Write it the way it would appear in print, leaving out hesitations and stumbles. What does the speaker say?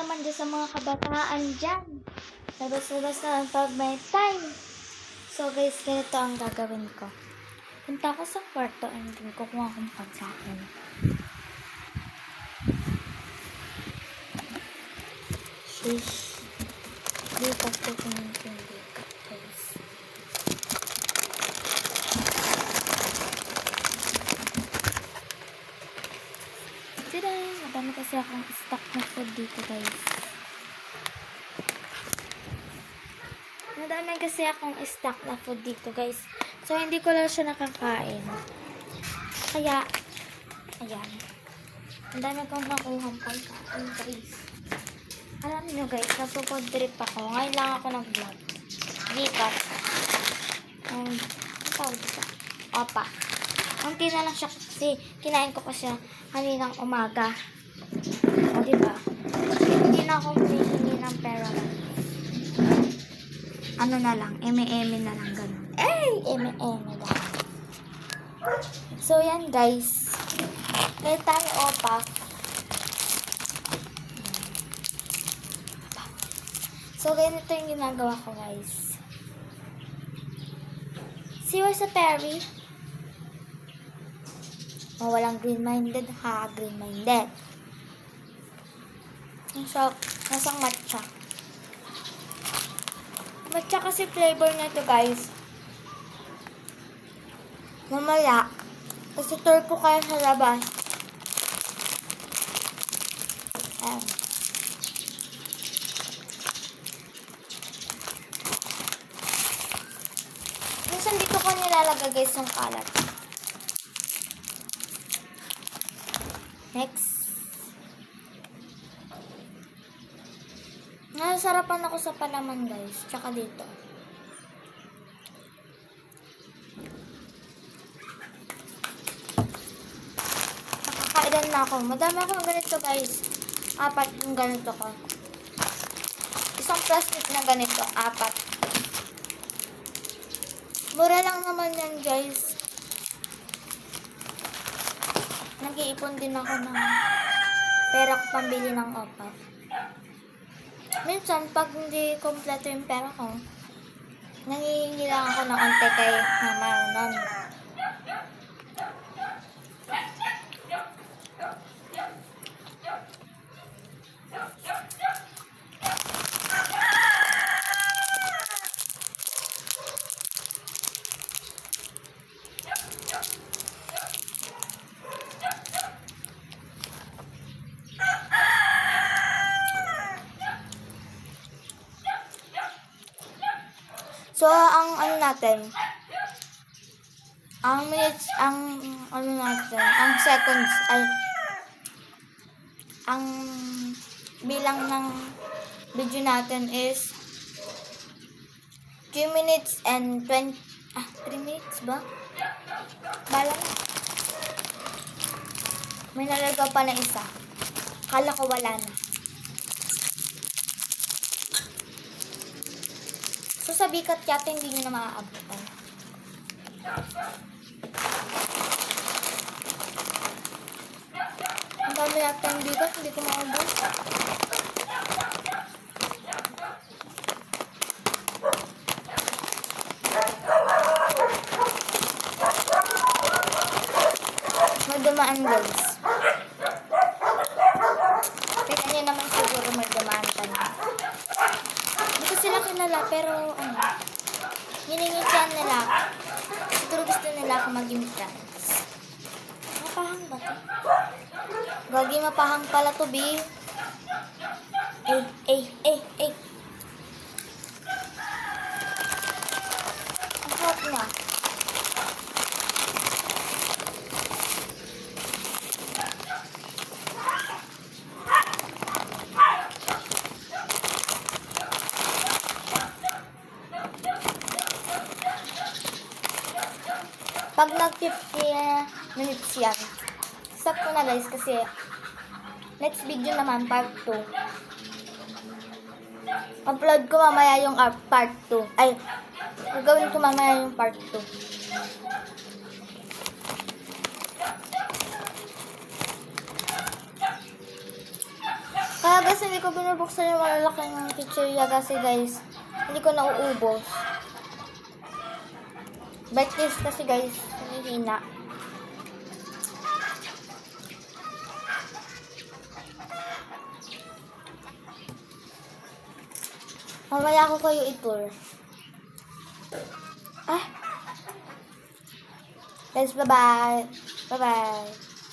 naman dyan sa mga kabataan dyan. Labas-labas na lang pag may time. So guys, ganito ang gagawin ko. Punta ako sa kwarto and then kukuha akong pagkain. Shish. Dito ko pinintindi guys. Tada! Madami kasi akong stock na food dito guys. Madami kasi akong stock na food dito guys. So hindi ko lang siya nakakain. Kaya, ayan. Ang dami kong nakuhang pagkain guys. Alam nyo guys, nagpo-food trip ako. Ngayon lang ako nag-vlog. Gikas. Ang tawag dito. Opa. Unti na lang siya kasi kinain ko pa siya kaninang umaga. O diba? Hindi na ako humihingi ng pera. Ano na lang, eme-eme na lang ganun. Eme-eme lang. So yan guys. Kaya tayo opa. So ganito yung ginagawa ko guys. See you sa Perry. Oh, walang green-minded ha. Green-minded. So, nasang matcha. Matcha kasi flavor na ito guys. Mamaya. Kasi tour ko kayo sa labas. Ayan. Minsan dito ko nilalagay guys yung kalat. Next. Nasarapan ako sa palaman guys. Tsaka dito. Nakakailan na ako. Madami akong ganito guys. 4 yung ganito ko. Isang plastic na ganito. 4. Mura lang naman yan guys. Nag-iipon din ako ng pera ko pambili ng opa. Minsan, pag hindi kompleto yung pera ko, nangihingi lang ako ng konti kay mama nun. So, ang ano natin, ang minutes, ang ano natin, ang seconds, ay, ang bilang ng video natin is 2 minutes and 3 minutes ba? Balang. May nalagaw pa na isa. Kala ko wala na. So, sa bikat yata hindi nyo na maaabutan. Ang dami yata yung bigat, hindi ko maabot. May dumaan guys. Tingnan nyo naman siguro may dumaan pa na. Hindi ko sila kilala, pero ano, hiningitan nila. Siguro gusto nila ako maging friends. Mapahang ba ito? Gagi, mapahang pala to, B. Ang hot na. Pag nag-50 minutes yan, stop ko na guys kasi next video naman part 2. Upload ko mamaya yung part 2. Ay, gagawin ko mamaya yung part 2. Kaya guys, hindi ko binubuksan yung malalaking chichirya kasi guys, hindi ko nauubos. Birthdays kasi guys, humihina. Mamaya ko kayo i-tour. Ah! Guys, bye-bye. Bye-bye.